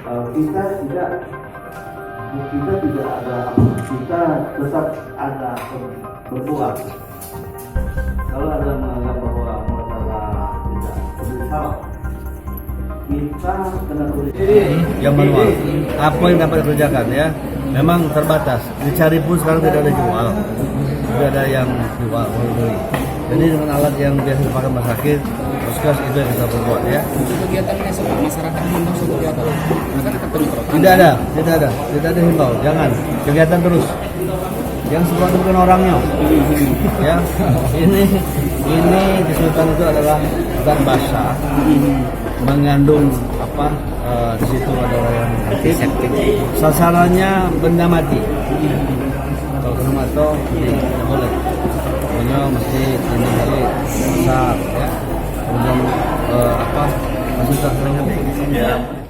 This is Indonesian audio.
kita tidak ada, kita tetap ada berbuat. Kalau ada menganggap bahwa masalah tidak salah, kita kena tulis yang manual. Apa yang dapat dikerjakan ya, memang terbatas. Dicari pun sekarang tidak ada jual, tidak ada yang jual. Jadi dengan alat yang biasa dipakai rumah sakit, puskes itu yang kita perbuat ya. Untuk kegiatan masyarakat himbau untuk kegiatan akan penyemprotan. Tidak ada himbau. Jangan kegiatan terus. Yang seperti bukan orangnya. Ya, ini disultan itu adalah zat basah, mengandung apa? Di situ adalah yang antiseptik. Sasarannya benda mati. Kalau kena mata, tidak boleh. Pokoknya mesti ini besar, ya. Kemudian apa? Masih tak